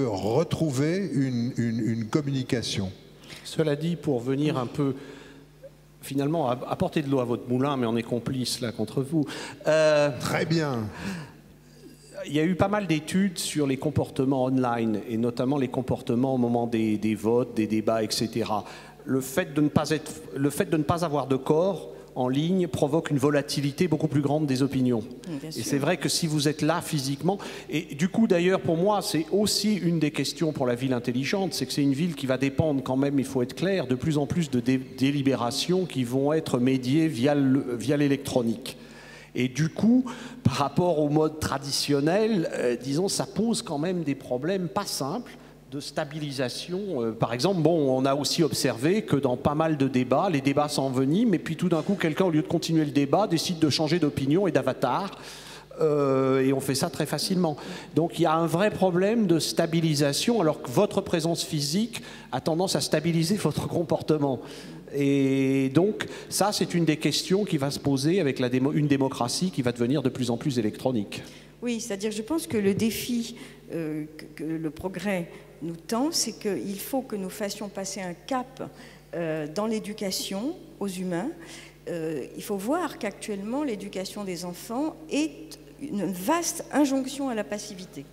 retrouver une communication. Cela dit, pour venir un peu, finalement, apporter de l'eau à votre moulin, mais on est complice là contre vous. Très bien. Il y a eu pas mal d'études sur les comportements online, et notamment les comportements au moment des votes, des débats, etc. Le fait de ne pas avoir de corps en ligne provoque une volatilité beaucoup plus grande des opinions. Et c'est vrai que si vous êtes là physiquement, et du coup d'ailleurs pour moi c'est aussi une des questions pour la ville intelligente, c'est que c'est une ville qui va dépendre quand même, il faut être clair, de plus en plus de délibérations qui vont être médiées via l'électronique. Et du coup, par rapport au mode traditionnel, disons, ça pose quand même des problèmes pas simples de stabilisation. Par exemple, bon, on a aussi observé que dans pas mal de débats, les débats s'enveniment, et puis tout d'un coup, quelqu'un, au lieu de continuer le débat, décide de changer d'opinion et d'avatar. Et on fait ça très facilement. Donc il y a un vrai problème de stabilisation, alors que votre présence physique a tendance à stabiliser votre comportement. Et donc ça, c'est une des questions qui va se poser avec une démocratie qui va devenir de plus en plus électronique. Oui, c'est-à-dire je pense que le défi que le progrès nous tend, c'est qu'il faut que nous fassions passer un cap dans l'éducation aux humains. Il faut voir qu'actuellement, l'éducation des enfants est une vaste injonction à la passivité.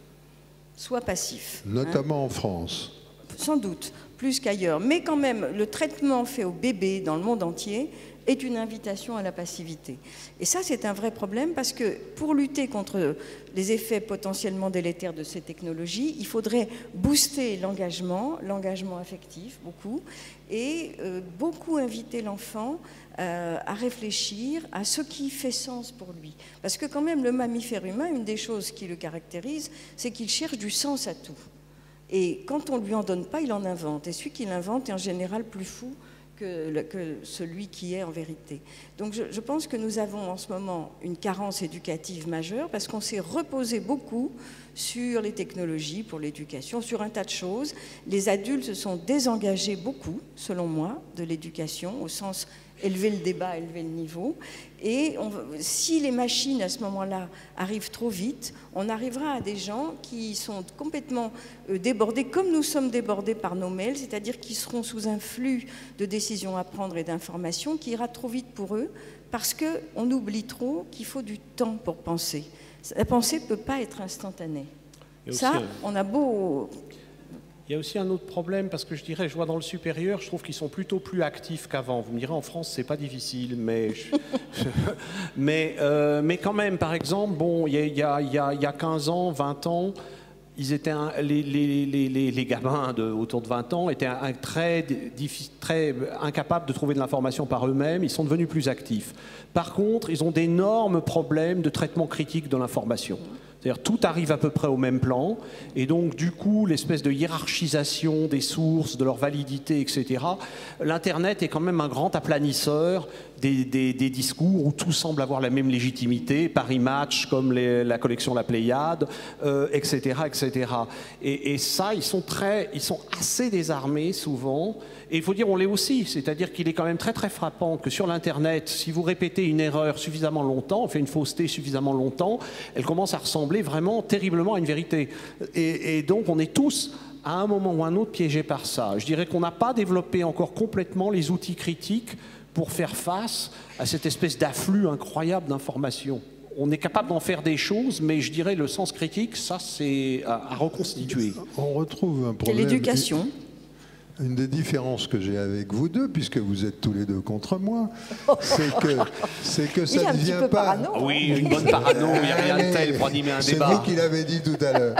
Sois passif. Notamment en France. Sans doute, plus qu'ailleurs. Mais quand même, le traitement fait aux bébés dans le monde entier est une invitation à la passivité. Et ça, c'est un vrai problème parce que pour lutter contre les effets potentiellement délétères de ces technologies, il faudrait booster l'engagement affectif, beaucoup, et beaucoup inviter l'enfant à réfléchir à ce qui fait sens pour lui. Parce que quand même, le mammifère humain, une des choses qui le caractérise, c'est qu'il cherche du sens à tout. Et quand on ne lui en donne pas, il en invente. Et celui qui l'invente est en général plus fou que celui qui est en vérité. Donc je pense que nous avons en ce moment une carence éducative majeure parce qu'on s'est reposé beaucoup sur les technologies pour l'éducation, sur un tas de choses. Les adultes se sont désengagés beaucoup, selon moi, de l'éducation, au sens élever le débat, élever le niveau. Et si les machines, à ce moment-là, arrivent trop vite, on arrivera à des gens qui sont complètement débordés, comme nous sommes débordés par nos mails, c'est-à-dire qu'ils seront sous un flux de décisions à prendre et d'informations qui ira trop vite pour eux, parce qu'on oublie trop qu'il faut du temps pour penser. La pensée ne peut pas être instantanée. Ça, on a beau... Il Il y a aussi un autre problème, parce que je dirais, je vois dans le supérieur, je trouve qu'ils sont plutôt plus actifs qu'avant. Vous me direz, en France, c'est pas difficile, mais, mais quand même, par exemple, bon, il y a 15 ans, 20 ans, ils étaient les gamins autour de 20 ans étaient très incapables de trouver de l'information par eux-mêmes. Ils sont devenus plus actifs. Par contre, ils ont d'énormes problèmes de traitement critique de l'information. C'est-à-dire tout arrive à peu près au même plan, et donc du coup l'espèce de hiérarchisation des sources, de leur validité, etc. L'Internet est quand même un grand aplanisseur des discours où tout semble avoir la même légitimité, Paris Match comme la collection La Pléiade, etc., etc. Et ça, ils sont assez désarmés souvent. Et il faut dire, on l'est aussi, c'est-à-dire qu'il est quand même très très frappant que sur l'Internet, si vous répétez une erreur suffisamment longtemps, on fait une fausseté suffisamment longtemps, elle commence à ressembler vraiment terriblement à une vérité. Et donc on est tous, à un moment ou un autre, piégés par ça. Je dirais qu'on n'a pas développé encore complètement les outils critiques pour faire face à cette espèce d'afflux incroyable d'informations. On est capable d'en faire des choses, mais je dirais le sens critique, ça c'est à reconstituer. On retrouve un problème. C'est l'éducation. Une des différences que j'ai avec vous deux, puisque vous êtes tous les deux contre moi, c'est que ça ne vient pas... Parano, hein. Oui, une bonne parano, il n'y a rien de tel pour animer un débat. C'est vous qui l'avez dit tout à l'heure.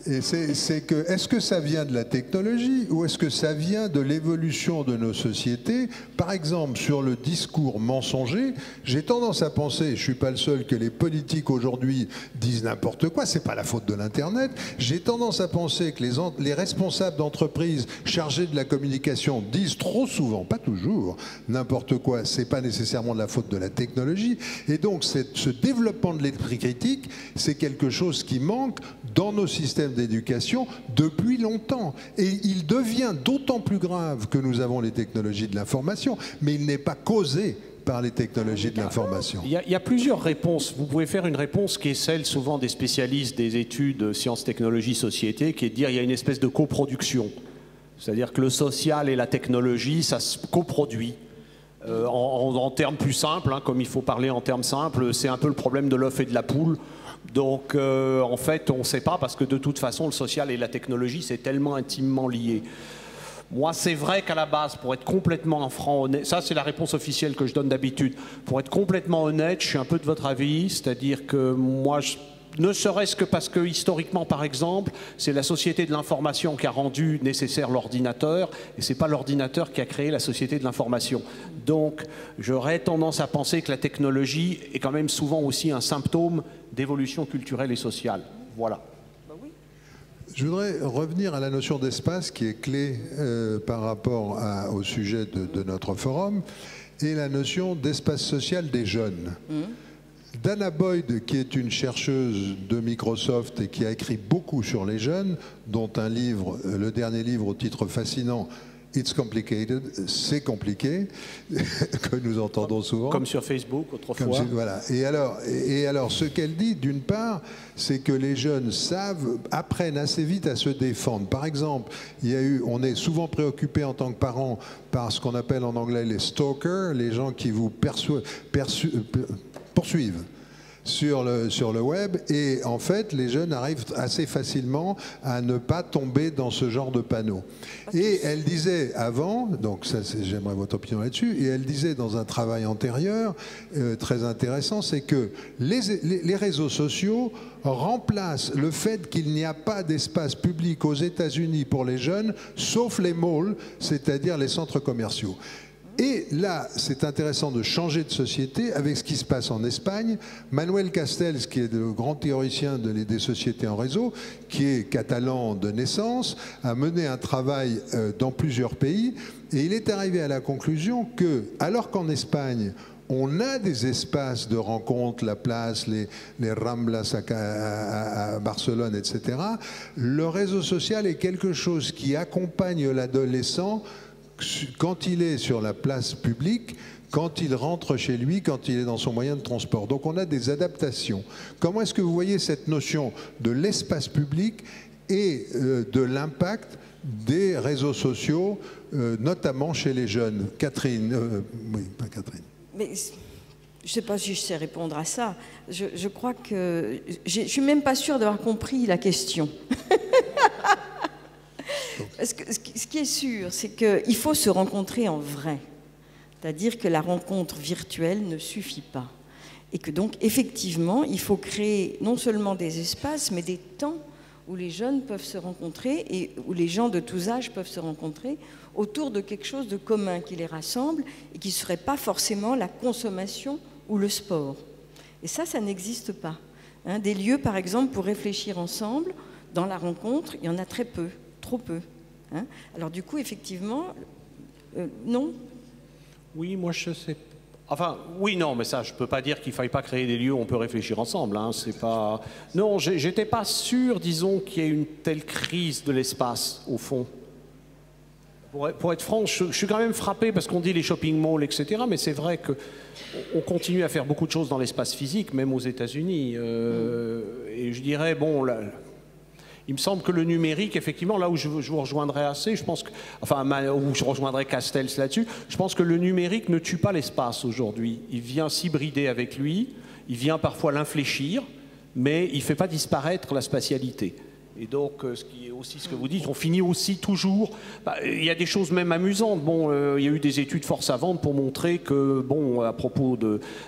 Et c'est que, est-ce que ça vient de la technologie ou est-ce que ça vient de l'évolution de nos sociétés? Par exemple, sur le discours mensonger, j'ai tendance à penser, je ne suis pas le seul, que les politiques aujourd'hui disent n'importe quoi, c'est pas la faute de l'Internet. J'ai tendance à penser que les responsables d'entreprises chargés de la communication disent trop souvent, pas toujours, n'importe quoi, c'est pas nécessairement de la faute de la technologie. Et donc, ce développement de l'esprit critique, c'est quelque chose qui manque dans nos systèmes d'éducation depuis longtemps. Et il devient d'autant plus grave que nous avons les technologies de l'information, mais il n'est pas causé par les technologies de l'information. Il y a plusieurs réponses. Vous pouvez faire une réponse qui est celle souvent des spécialistes des études sciences, technologies, société, qui est de dire qu'il y a une espèce de coproduction. C'est-à-dire que le social et la technologie, ça se coproduit. En termes plus simples, hein, comme il faut parler en termes simples, c'est un peu le problème de l'œuf et de la poule. Donc en fait, on ne sait pas parce que de toute façon, le social et la technologie, c'est tellement intimement lié. Moi, c'est vrai qu'à la base, pour être complètement franc, honnête, ça c'est la réponse officielle que je donne d'habitude, pour être complètement honnête, je suis un peu de votre avis, c'est-à-dire que moi, ne serait-ce que parce que historiquement, par exemple, c'est la société de l'information qui a rendu nécessaire l'ordinateur, et c'est pas l'ordinateur qui a créé la société de l'information. Donc, j'aurais tendance à penser que la technologie est quand même souvent aussi un symptôme d'évolution culturelle et sociale. Voilà. Je voudrais revenir à la notion d'espace qui est clé par rapport au sujet de notre forum, et la notion d'espace social des jeunes. Dana Boyd, qui est une chercheuse de Microsoft et qui a écrit beaucoup sur les jeunes, dont un livre, le dernier livre au titre fascinant, It's Complicated, c'est compliqué, que nous entendons souvent. Comme sur Facebook autrefois. Voilà. Et alors, ce qu'elle dit, d'une part, c'est que les jeunes apprennent assez vite à se défendre. Par exemple, on est souvent préoccupé en tant que parents par ce qu'on appelle en anglais les stalkers, les gens qui vous poursuivent sur le web, et en fait les jeunes arrivent assez facilement à ne pas tomber dans ce genre de panneau. Et elle disait avant, donc ça j'aimerais votre opinion là-dessus, et elle disait dans un travail antérieur très intéressant, c'est que les réseaux sociaux remplacent le fait qu'il n'y a pas d'espace public aux États-Unis pour les jeunes, sauf les malls, c'est-à-dire les centres commerciaux. Et là, c'est intéressant de changer de société avec ce qui se passe en Espagne. Manuel Castells, qui est le grand théoricien des sociétés en réseau, qui est catalan de naissance, a mené un travail dans plusieurs pays. Et il est arrivé à la conclusion que, alors qu'en Espagne, on a des espaces de rencontres, la place, les Ramblas à Barcelone, etc., le réseau social est quelque chose qui accompagne l'adolescent quand il est sur la place publique, quand il rentre chez lui, quand il est dans son moyen de transport. Donc on a des adaptations. Comment est-ce que vous voyez cette notion de l'espace public et de l'impact des réseaux sociaux, notamment chez les jeunes? Catherine, oui, pas Catherine. Mais je ne sais pas si je sais répondre à ça. Je crois que... Je ne suis même pas sûre d'avoir compris la question. Parce que ce qui est sûr, c'est qu'il faut se rencontrer en vrai. C'est-à-dire que la rencontre virtuelle ne suffit pas. Et que donc, effectivement, il faut créer non seulement des espaces, mais des temps où les jeunes peuvent se rencontrer et où les gens de tous âges peuvent se rencontrer autour de quelque chose de commun qui les rassemble et qui ne serait pas forcément la consommation ou le sport. Et ça n'existe pas. Hein, des lieux, par exemple, pour réfléchir ensemble, dans la rencontre, il y en a très peu, trop peu. Hein. Alors du coup, effectivement, non. Oui, moi je sais. Enfin, oui, non, mais ça, je peux pas dire qu'il faille pas créer des lieux où on peut réfléchir ensemble. Hein, c'est pas. Non, j'étais pas sûr, disons, qu'il y ait une telle crise de l'espace au fond. Pour être franc, je suis quand même frappé parce qu'on dit les shopping malls, etc. Mais c'est vrai qu'on continue à faire beaucoup de choses dans l'espace physique, même aux États-Unis. Et je dirais, bon, là, il me semble que le numérique, effectivement, là où je vous rejoindrai assez, je pense que, enfin, où je rejoindrai Castells là-dessus, je pense que le numérique ne tue pas l'espace aujourd'hui. Il vient s'hybrider avec lui, il vient parfois l'infléchir, mais il ne fait pas disparaître la spatialité. Et donc, ce qui est aussi ce que vous dites, on finit aussi toujours... il y a des choses même amusantes. Bon, il y a eu des études fort savantes pour montrer que, bon, à propos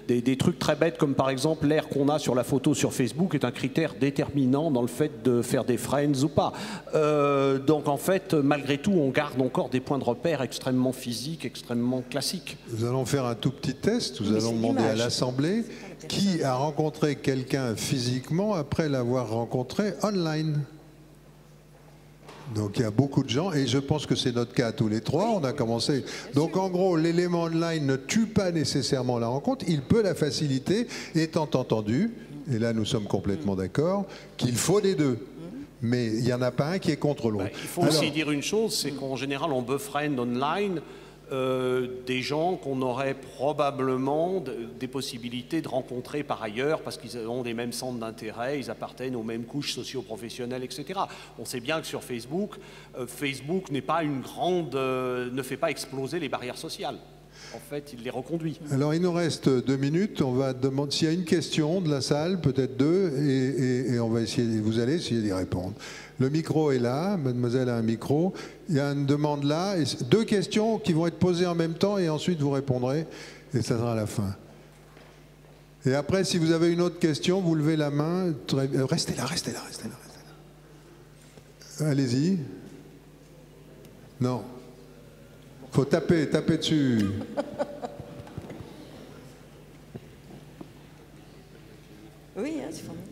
des trucs très bêtes, comme par exemple l'air qu'on a sur la photo sur Facebook est un critère déterminant dans le fait de faire des friends ou pas. Donc, en fait, malgré tout, on garde encore des points de repère extrêmement physiques, extrêmement classiques. Nous allons faire un tout petit test. Nous allons demander à l'Assemblée qui a rencontré quelqu'un physiquement après l'avoir rencontré online. Donc il y a beaucoup de gens, et je pense que c'est notre cas à tous les trois, on a commencé. Donc en gros, l'élément online ne tue pas nécessairement la rencontre, il peut la faciliter, étant entendu, et là nous sommes complètement d'accord, qu'il faut les deux. Mais il n'y en a pas un qui est contre l'autre. Il faut aussi dire une chose, c'est qu'en général on befriend online des gens qu'on aurait probablement des possibilités de rencontrer par ailleurs parce qu'ils ont les mêmes centres d'intérêt, ils appartiennent aux mêmes couches socio-professionnelles, etc. On sait bien que sur Facebook, Facebook n'est pas une grande, ne fait pas exploser les barrières sociales. En fait, il les reconduit. Alors, il nous reste 2 minutes. On va demander s'il y a une question de la salle, peut-être 2, et on va essayer. Vous allez essayer d'y répondre. Le micro est là. Mademoiselle a un micro. Il y a une demande là. Et 2 questions qui vont être posées en même temps, et ensuite vous répondrez, et ça sera à la fin. Et après, si vous avez une autre question, vous levez la main. Restez là, restez là, restez là, restez là. Allez-y. Non. Faut taper dessus. Oui, hein, c'est formidable.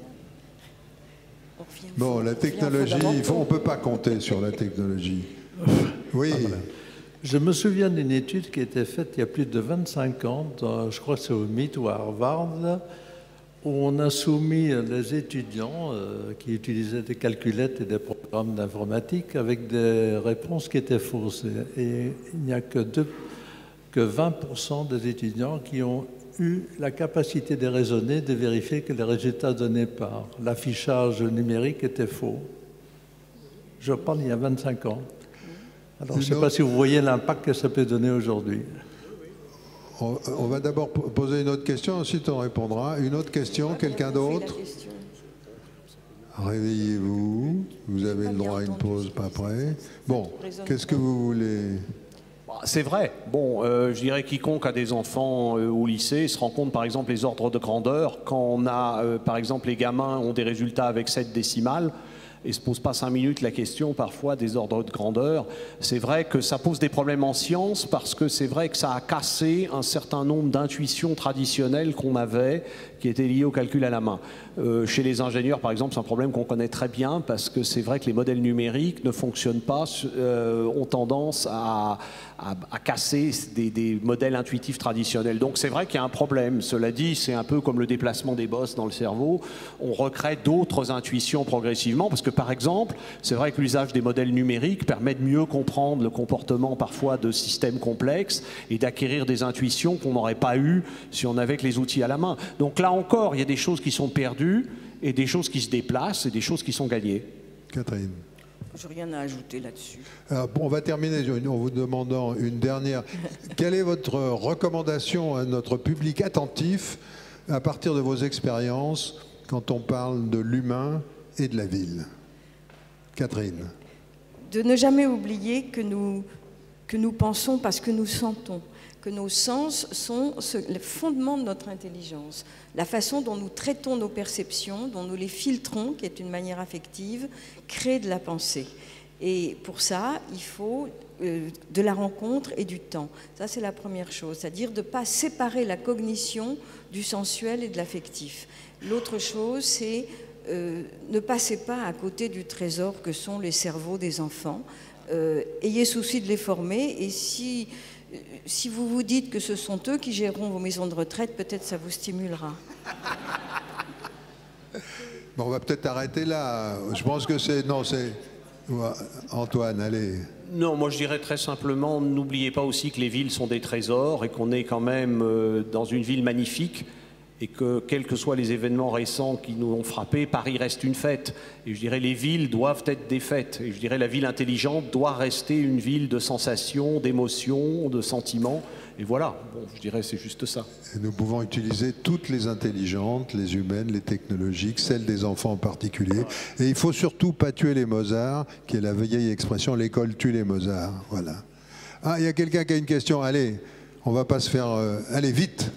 Bon, la technologie, on ne peut pas compter sur la technologie. Oui. Je me souviens d'une étude qui a été faite il y a plus de 25 ans, je crois que c'est au MIT ou à Harvard, où on a soumis les étudiants qui utilisaient des calculettes et des programmes d'informatique avec des réponses qui étaient fausses. Et il n'y a que 20% des étudiants qui ont eu la capacité de raisonner, de vérifier que les résultats donnés par l'affichage numérique étaient faux. Je parle il y a 25 ans. Alors, je ne sais pas si vous voyez l'impact que ça peut donner aujourd'hui. On va d'abord poser une autre question, ensuite on répondra. Une autre question, quelqu'un d'autre? Réveillez-vous, vous avez le droit à une pause, pas après. Bon, qu'est-ce que vous voulez? C'est vrai. Bon, je dirais quiconque a des enfants au lycée se rend compte, par exemple, les ordres de grandeur. Quand on a, par exemple, les gamins ont des résultats avec 7 décimales, et se pose pas 5 minutes la question parfois des ordres de grandeur. C'est vrai que ça pose des problèmes en sciences parce que c'est vrai que ça a cassé un certain nombre d'intuitions traditionnelles qu'on avait qui étaient liées au calcul à la main. Chez les ingénieurs, par exemple, c'est un problème qu'on connaît très bien parce que c'est vrai que les modèles numériques ne fonctionnent pas, ont tendance à casser des modèles intuitifs traditionnels. Donc c'est vrai qu'il y a un problème. Cela dit, c'est un peu comme le déplacement des bosses dans le cerveau. On recrée d'autres intuitions progressivement parce que, par exemple, c'est vrai que l'usage des modèles numériques permet de mieux comprendre le comportement parfois de systèmes complexes et d'acquérir des intuitions qu'on n'aurait pas eues si on avait que les outils à la main. Donc là encore, il y a des choses qui sont perdues et des choses qui se déplacent et des choses qui sont gagnées. Catherine. Je n'ai rien à ajouter là-dessus. Bon, on va terminer en vous demandant une dernière. Quelle est votre recommandation à notre public attentif à partir de vos expériences quand on parle de l'humain et de la ville? Catherine. de ne jamais oublier que nous pensons parce que nous sentons, que nos sens sont le fondement de notre intelligence. La façon dont nous traitons nos perceptions, dont nous les filtrons, qui est une manière affective, crée de la pensée. Et pour ça, il faut de la rencontre et du temps. Ça, c'est la première chose, c'est-à-dire de ne pas séparer la cognition du sensuel et de l'affectif. L'autre chose, c'est ne passez pas à côté du trésor que sont les cerveaux des enfants. Ayez souci de les former, et si vous vous dites que ce sont eux qui géreront vos maisons de retraite, peut-être ça vous stimulera. Bon, on va peut-être arrêter là. Je pense que c'est... Non, c'est... Antoine, allez. Non, moi je dirais très simplement, n'oubliez pas aussi que les villes sont des trésors et qu'on est quand même dans une ville magnifique et que quels que soient les événements récents qui nous ont frappés, Paris reste une fête. Et je dirais les villes doivent être des fêtes. Et je dirais la ville intelligente doit rester une ville de sensations, d'émotions, de sentiments. Et voilà, bon, je dirais c'est juste ça. Et nous pouvons utiliser toutes les intelligentes, les humaines, les technologiques, celles des enfants en particulier. Et il ne faut surtout pas tuer les Mozart, qui est la vieille expression, l'école tue les Mozart. Voilà. Ah, il y a quelqu'un qui a une question. Allez, on ne va pas se faire... allez, vite.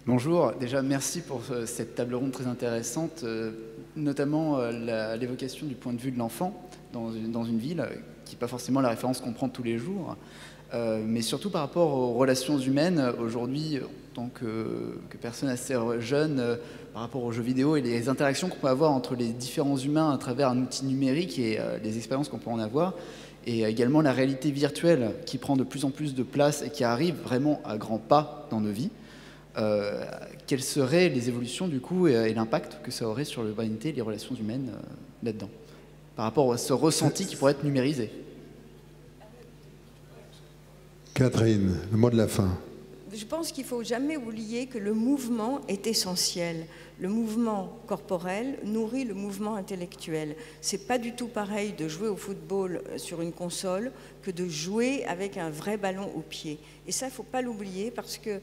Bonjour, déjà merci pour cette table ronde très intéressante, notamment l'évocation du point de vue de l'enfant dans une ville, qui n'est pas forcément la référence qu'on prend tous les jours. Mais surtout par rapport aux relations humaines, aujourd'hui, en tant que personne assez jeune, par rapport aux jeux vidéo et les interactions qu'on peut avoir entre les différents humains à travers un outil numérique et les expériences qu'on peut en avoir, et également la réalité virtuelle qui prend de plus en plus de place et qui arrive vraiment à grands pas dans nos vies. Quelles seraient les évolutions du coup et l'impact que ça aurait sur l'humanité et les relations humaines là-dedans, par rapport à ce ressenti qui pourrait être numérisé? Catherine, le mot de la fin. Je pense qu'il ne faut jamais oublier que le mouvement est essentiel. Le mouvement corporel nourrit le mouvement intellectuel. Ce n'est pas du tout pareil de jouer au football sur une console que de jouer avec un vrai ballon au pied. Et ça, il ne faut pas l'oublier parce que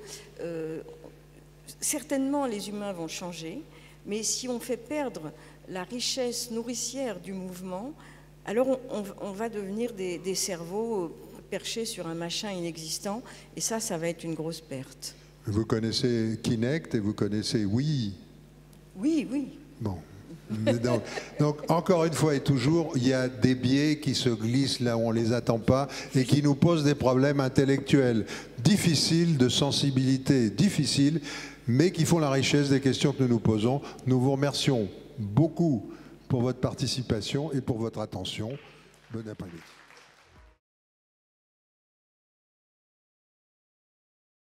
certainement les humains vont changer, mais si on fait perdre la richesse nourricière du mouvement, alors on va devenir des cerveaux perchés sur un machin inexistant, et ça va être une grosse perte. Vous connaissez Kinect et vous connaissez Wii? Oui, oui. Bon. Donc, encore une fois et toujours, il y a des biais qui se glissent là où on ne les attend pas et qui nous posent des problèmes intellectuels difficiles, de sensibilité difficiles, mais qui font la richesse des questions que nous nous posons. Nous vous remercions beaucoup pour votre participation et pour votre attention. Bon après-midi.